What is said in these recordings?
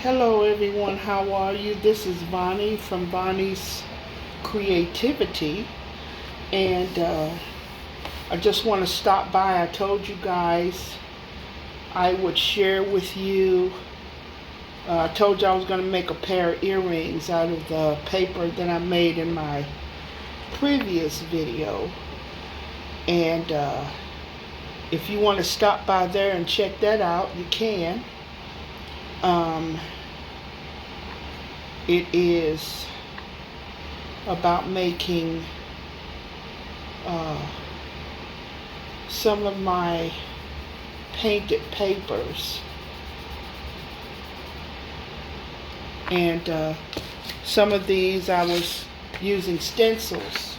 Hello everyone, how are you? This is Bonnie from Bonnie's Creativity, and I just want to stop by. I told you guys I would share with you. I told you I was going to make a pair of earrings out of the paper that I made in my previous video, and if you want to stop by there and check that out, you can. It is about making some of my painted papers, and some of these I was using stencils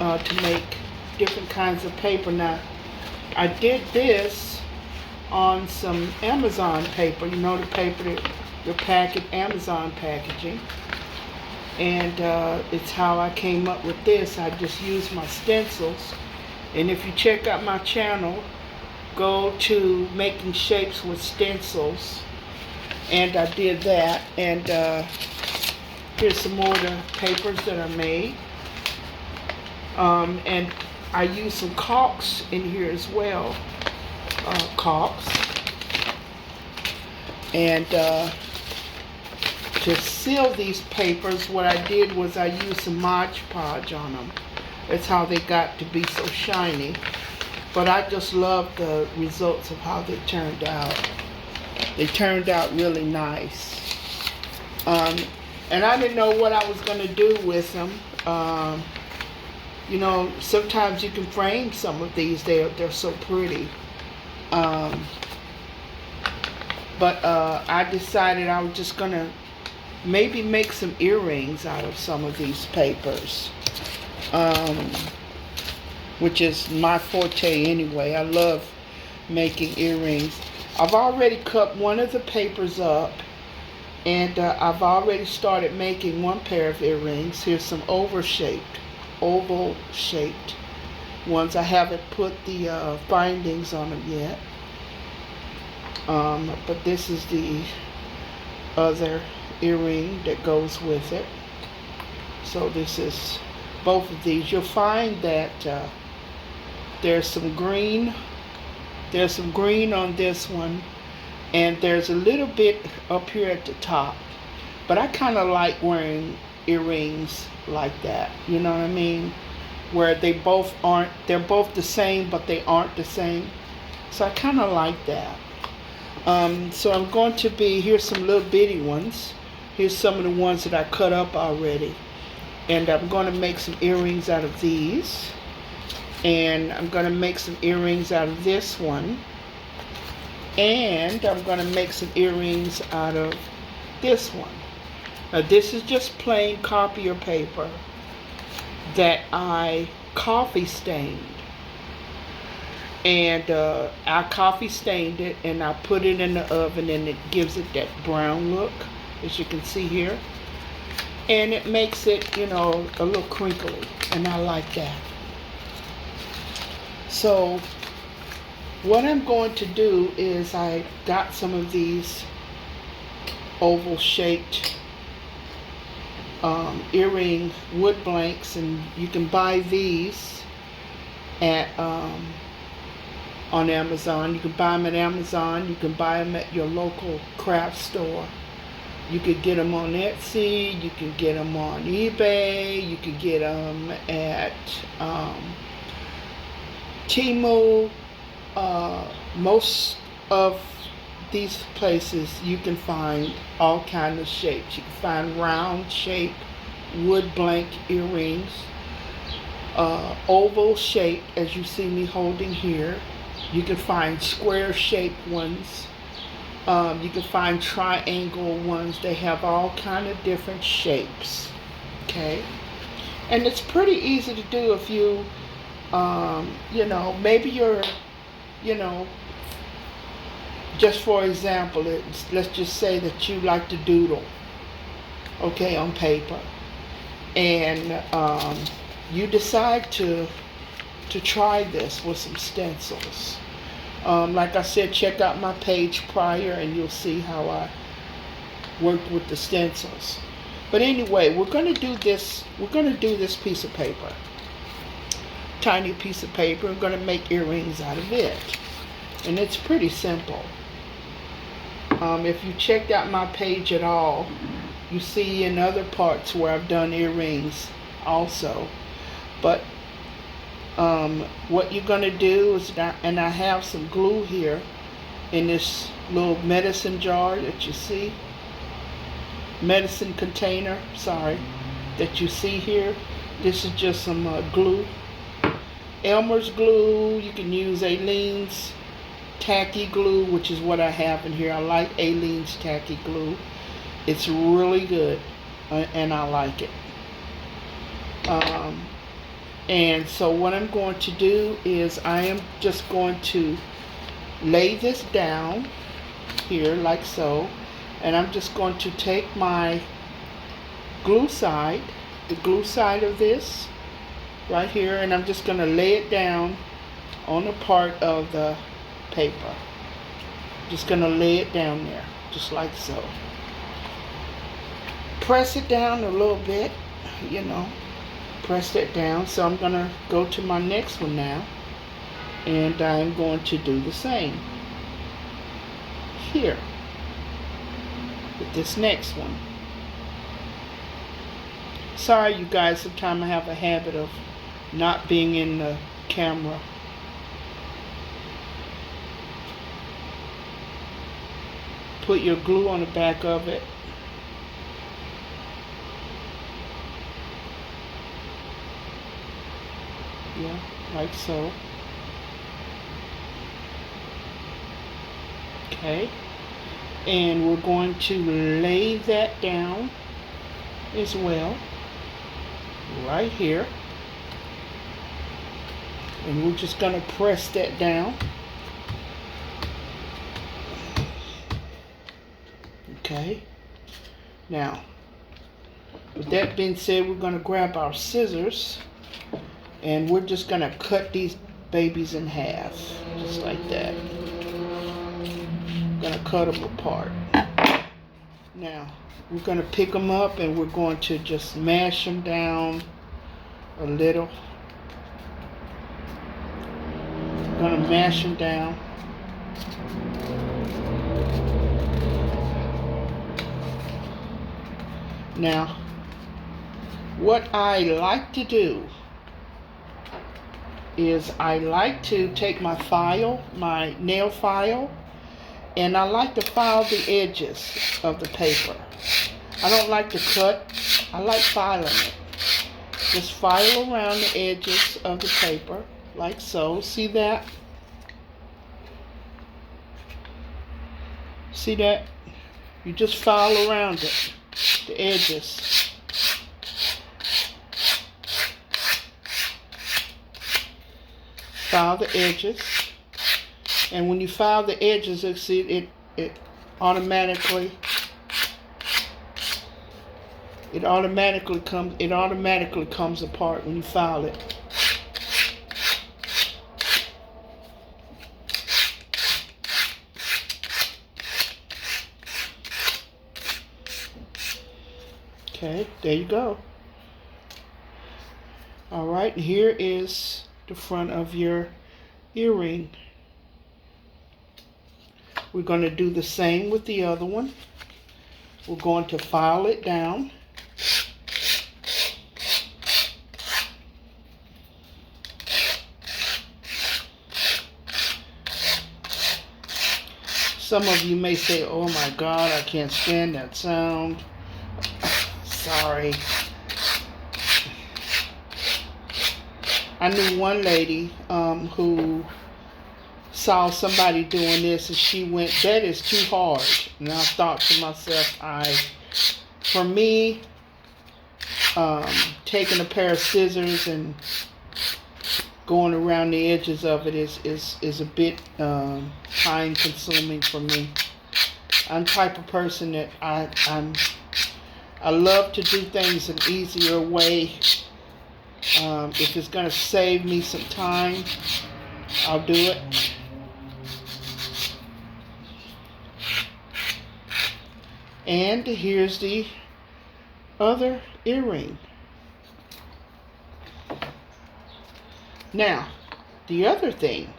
to make different kinds of paper. Now, I did this on some Amazon paper, the paper that your packet, Amazon packaging, and it's how I came up with this. I just used my stencils, and if you check out my channel, go to Making Shapes with Stencils, and I did that, and here's some more of the papers that I made, and I used some caulks in here as well, caulks, and to seal these papers, what I did was I used some Mod Podge on them. That's how they got to be so shiny. But I just love the results of how they turned out. They turned out really nice. And I didn't know what I was going to do with them. Sometimes you can frame some of these. They're so pretty. But I decided I was just going to maybe make some earrings out of some of these papers, which is my forte anyway. I love making earrings. I've already cut one of the papers up, and I've already started making one pair of earrings. Here's some oval-shaped ones. I haven't put the bindings on them yet, but this is the other earring that goes with it. So this is both of these. You'll find that there's some green on this one, and there's a little bit up here at the top, but I kind of like wearing earrings like that, you know what I mean, where they're both the same but they aren't the same. So I kind of like that. So I'm going to here's some little bitty ones. Here's some of the ones that I cut up already. And I'm going to make some earrings out of these. And I'm going to make some earrings out of this one. And I'm going to make some earrings out of this one. Now this is just plain copier paper that I coffee stained. And I coffee stained it, and I put it in the oven, and it gives it that brown look, as you can see here, and it makes it, a little crinkly, and I like that. So what I'm going to do is I got some of these oval shaped earring wood blanks, and you can buy these at on Amazon. You can buy them at Amazon. You can buy them at your local craft store. You could get them on Etsy. You can get them on eBay. You can get them at Temu. Most of these places you can find all kinds of shapes. You can find round shaped wood blank earrings, oval shaped as you see me holding here. You can find square shaped ones. You can find triangle ones. They have all kind of different shapes. Okay, and it's pretty easy to do if you, maybe you're, just for example, let's just say that you like to doodle, okay, on paper, and you decide to try this with some stencils. Like I said, check out my page prior, and you'll see how worked with the stencils. But anyway, we're going to do this. We're going to do this piece of paper. Tiny piece of paper. We're going to make earrings out of it. And it's pretty simple. If you checked out my page at all, you see in other parts where I've done earrings also. But what you're going to do is, and I have some glue here in this little medicine jar that you see, medicine container, sorry, that you see here. This is just some glue. Elmer's glue. You can use Aleene's tacky glue, which is what I have in here. I like Aleene's tacky glue. It's really good, and I like it. And so what I'm going to do is I am just going to lay this down here like so, and I'm just going to take my glue side, the glue side of this right here, and I'm just going to lay it down on a part of the paper. Just going to lay it down there just like so. Press it down a little bit, you know, press that down. So I'm going to go to my next one now, and I'm going to do the same here with this next one. Sorry you guys, sometimes I have a habit of not being in the camera. Put your glue on the back of it. Yeah, like so. Okay. And we're going to lay that down as well, right here. And we're just going to press that down. Okay. Now, with that being said, we're going to grab our scissors, and we're just going to cut these babies in half, just like that. We're going to cut them apart. Now, we're going to pick them up, and we're going to just mash them down a little. We're going to mash them down. Now, what I like to do is I like to take my file, my nail file, and I like to file the edges of the paper. I don't like to cut, I like filing it. Just file around the edges of the paper, like so. See that? See that? You just file around it, the edges. File the edges, and when you file the edges, it automatically comes apart when you file it. Okay, there you go. All right, here is the front of your earring. We're going to do the same with the other one. We're going to file it down. Some of you may say, oh my God, I can't stand that sound. Sorry. I knew one lady who saw somebody doing this, and she went, that is too hard. And I thought to myself, for me, taking a pair of scissors and going around the edges of it is a bit time consuming for me. I'm the type of person that I love to do things an easier way. If it's going to save me some time, I'll do it. And here's the other earring. Now, the other thing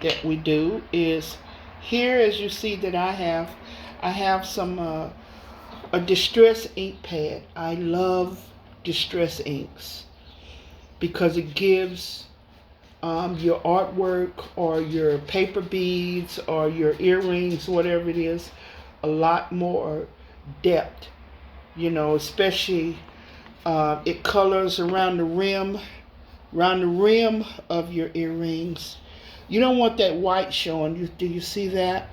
that we do is here, as you see that I have some a distress ink pad. I love distress inks because it gives your artwork or your paper beads or your earrings, whatever it is, a lot more depth. You know, especially it colors around the rim of your earrings. You don't want that white showing. Do you see that?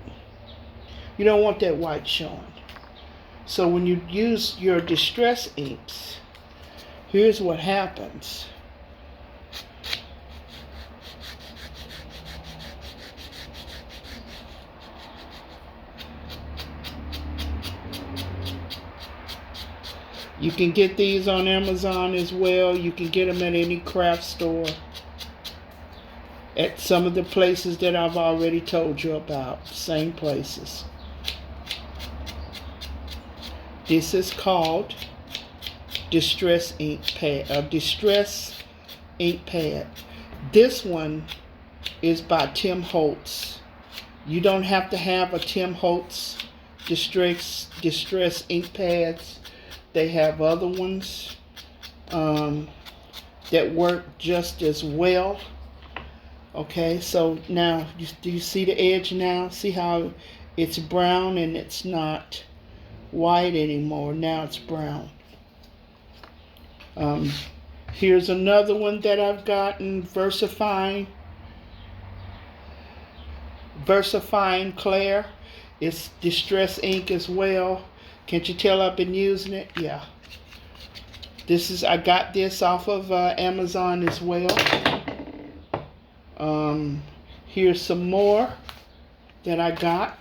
You don't want that white showing. So when you use your distress inks, here's what happens. You can get these on Amazon as well. You can get them at any craft store. At some of the places that I've already told you about. Same places. This is called Distress Ink Pad. Distress Ink Pad. This one is by Tim Holtz. You don't have to have a Tim Holtz distress ink pads. They have other ones that work just as well. Okay, so now, do you see the edge now? See how it's brown and it's not white anymore. Now it's brown. Here's another one that I've gotten, VersaFine Claire. It's distress ink as well. Can't you tell I've been using it? Yeah. I got this off of Amazon as well. Here's some more that I got.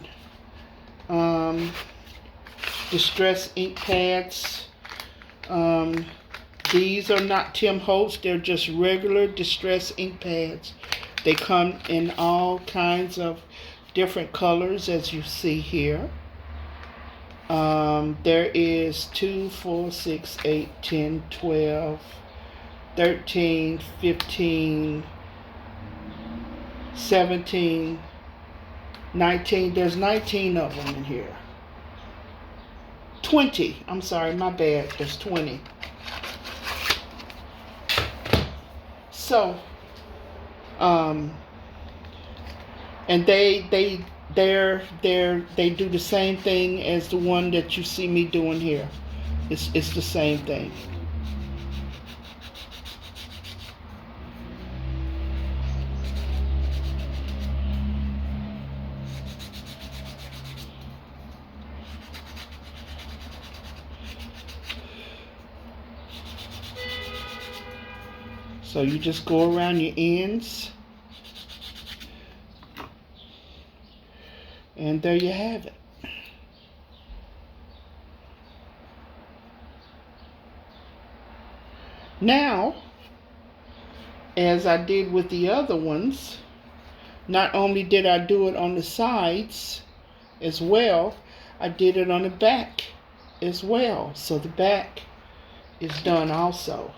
Distress ink pads. These are not Tim Holtz. They're just regular distress ink pads. They come in all kinds of different colors, as you see here. There is 2, 4, 6, 8, 10, 12, 13, 15, 17, 19. There's 19 of them in here. 20. I'm sorry, my bad. There's 20. So, and they do the same thing as the one that you see me doing here. It's the same thing. So you just go around your ends. And there you have it. Now, as I did with the other ones, not only did I do it on the sides as well, I did it on the back as well. So the back is done also.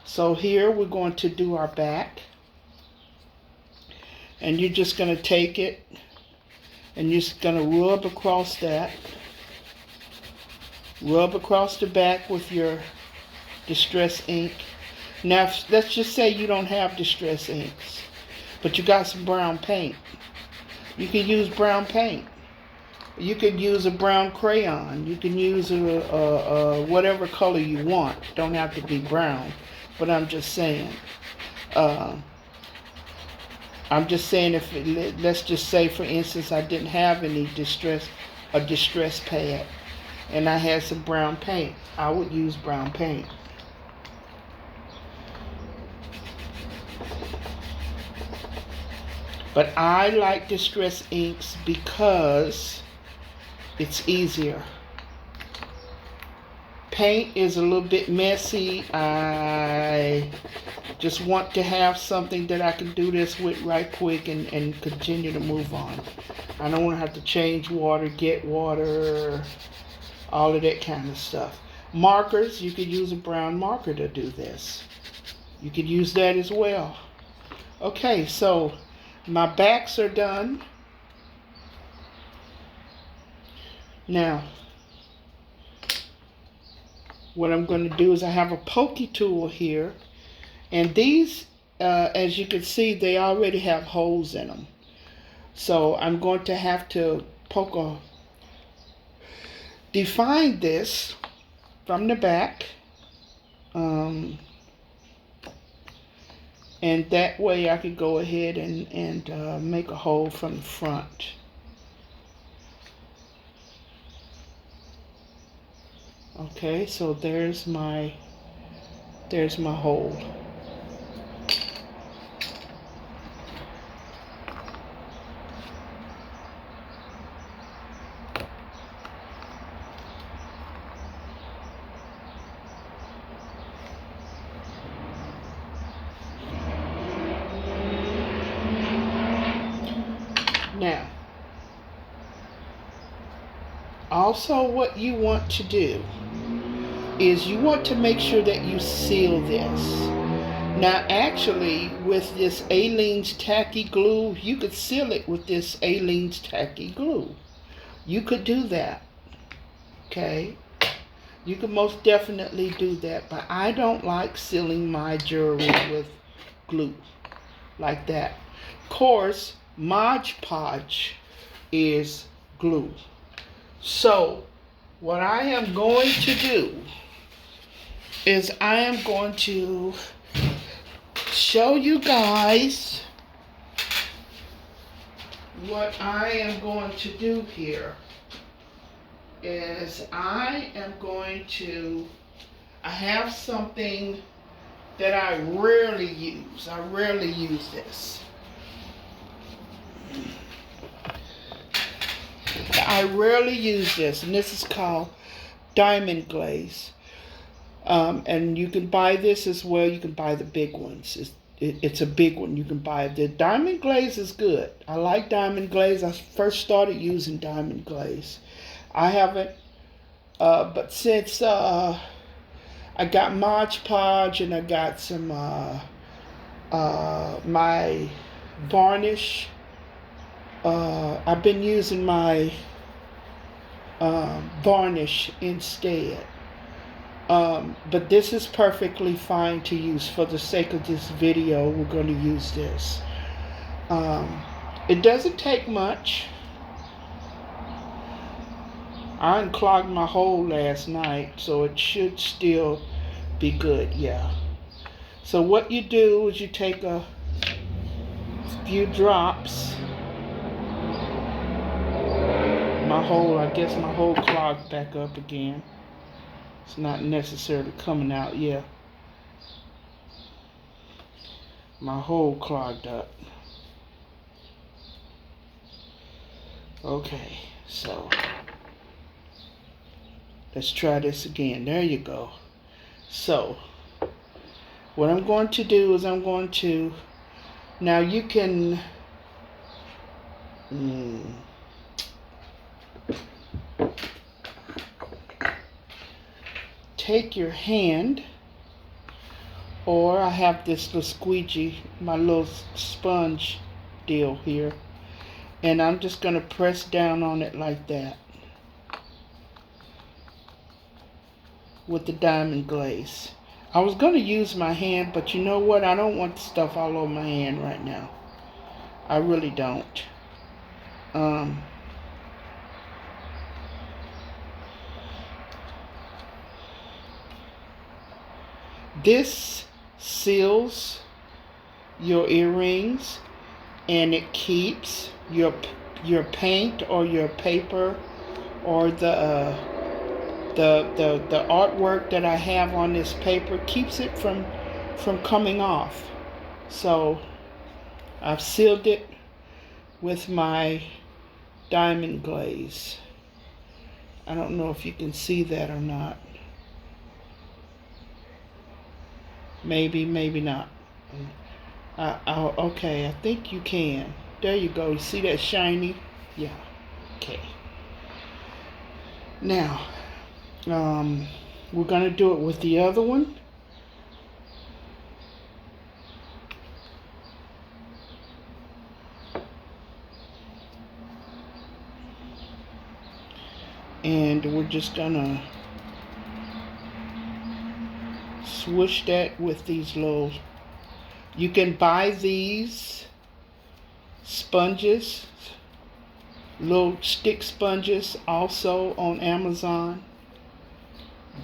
So here we're going to do our back. And you're just going to take it and you're just going to rub across that. Rub across the back with your distress ink. Now, let's just say you don't have distress inks, but you got some brown paint. You can use brown paint. You could use a brown crayon. You can use a whatever color you want. Don't have to be brown, but I'm just saying. If let's just say, for instance, I didn't have any distress pad, and I had some brown paint. I would use brown paint. But I like distress inks because it's easier. Paint is a little bit messy. I just want to have something that I can do this with right quick and continue to move on. I don't want to have to change water, get water, all of that kind of stuff. Markers, you could use a brown marker to do this. You could use that as well. Okay, so my backs are done. Now, what I'm going to do is I have a pokey tool here, and these, as you can see, they already have holes in them. So I'm going to have to define this from the back, and that way I could go ahead and make a hole from the front. Okay, so there's my hole. Now, also what you want to do is you want to make sure that you seal this. Now actually, with this Aleene's tacky glue, you could seal it with this Aleene's tacky glue. You could do that, okay? You could most definitely do that, but I don't like sealing my jewelry with glue like that. Of course, Mod Podge is glue. So, what I am going to do is I am going to show you guys what I am going to do here. Is I have something that I rarely use. I rarely use this. I rarely use this, and this is called diamond glaze. And you can buy this as well. You can buy the big ones. It's a big one. You can buy the diamond glaze is good. I like diamond glaze. I first started using diamond glaze. I haven't, but since I got Mod Podge and I got some my varnish, I've been using my varnish instead. But this is perfectly fine to use. For the sake of this video, we're going to use this. It doesn't take much. I unclogged my hole last night, so it should still be good, yeah. So what you do is you take a few drops. I guess my hole clogged back up again. It's not necessarily coming out yet. My hole clogged up. Okay, so let's try this again. There you go. So what I'm going to do is now you can take your hand, or I have this little squeegee, my little sponge deal here, and I'm just going to press down on it like that with the diamond glaze. I was going to use my hand, but you know what? I don't want the stuff all over my hand right now. I really don't. This seals your earrings, and it keeps your paint or your paper or the artwork that I have on this paper, keeps it from coming off. So I've sealed it with my diamond glaze. I don't know if you can see that or not. Maybe, maybe not. Okay, I think you can. There you go. You see that shiny? Yeah. Okay. Now, We're going to do it with the other one. And we're just going to swoosh that with these little, you can buy these sponges, little stick sponges, also on Amazon.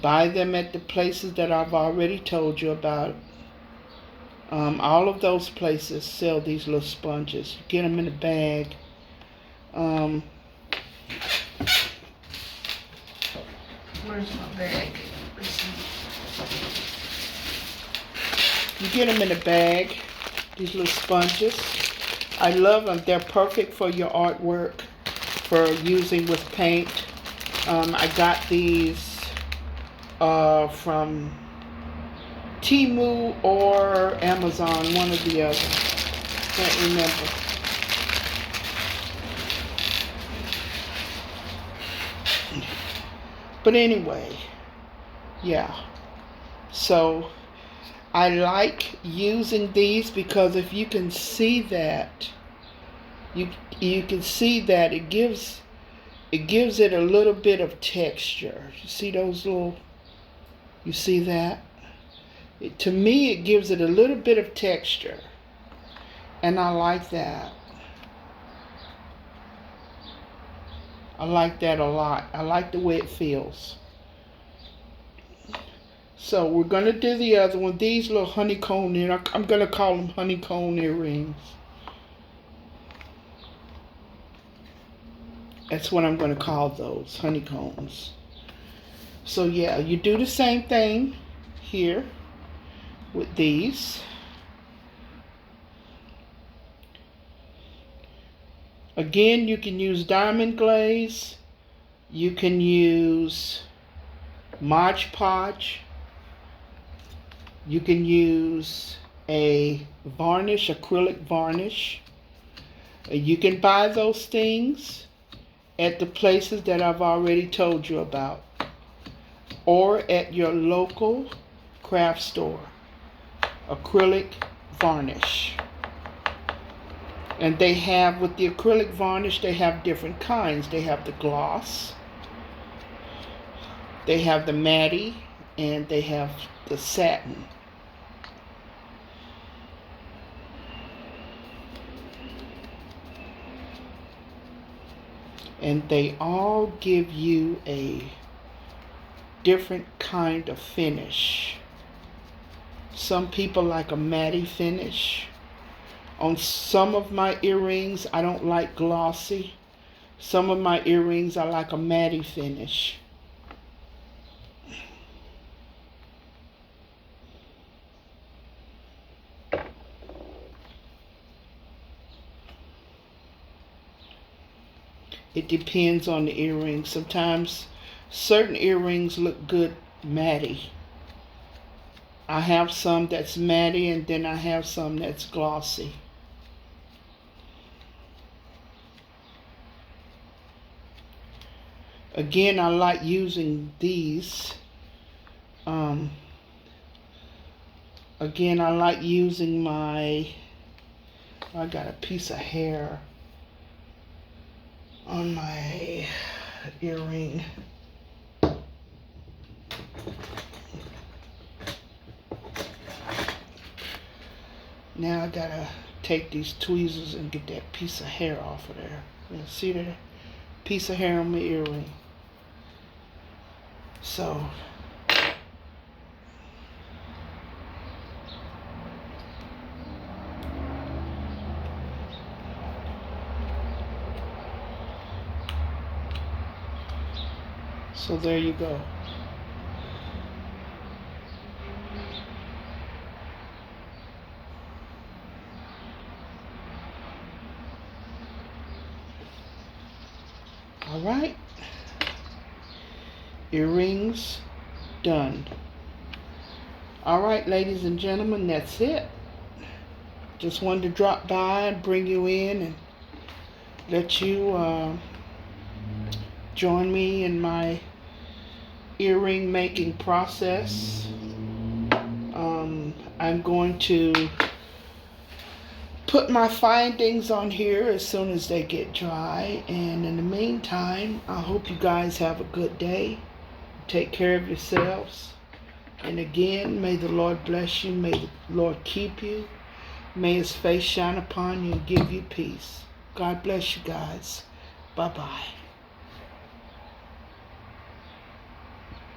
Buy them at the places that I've already told you about. All of those places sell these little sponges. You get them in a bag. Where's my bag? Let's see. You get them in a bag, these little sponges. I love them. They're perfect for your artwork, for using with paint. I got these from Temu or Amazon, one or the other. Can't remember. But anyway, yeah. So I like using these because if you can see that, you can see that it gives it a little bit of texture. You see those little, you see that? To me, it gives it a little bit of texture. And I like that. I like that a lot. I like the way it feels. So we're going to do the other one. These little honeycomb earrings. I'm going to call them honeycomb earrings. That's what I'm going to call those, honeycombs. So yeah, you do the same thing here with these. Again, you can use diamond glaze. You can use Mod Podge. You can use a varnish, acrylic varnish. You can buy those things at the places that I've already told you about, or at your local craft store. Acrylic varnish. And they have, with the acrylic varnish, they have different kinds. They have the gloss, they have the matte, and they have the satin. And they all give you a different kind of finish. Some people like a matte finish. On some of my earrings, I don't like glossy. Some of my earrings, I like a matte finish. It depends on the earring. Sometimes certain earrings look good matte. I have some that's matte, and then I have some that's glossy. Again, I like using these. Again, I like using I got a piece of hair on my earring. Now I gotta take these tweezers and get that piece of hair off of there. You see that piece of hair on my earring? So there you go. All right. Earrings done. All right, ladies and gentlemen, that's it. Just wanted to drop by and bring you in and let you join me in my earring making process. I'm going to put my findings on here as soon as they get dry, and in the meantime, I hope you guys have a good day. Take care of yourselves, and again, may the Lord bless you, may the Lord keep you, may his face shine upon you and give you peace. God bless you guys. Bye-bye.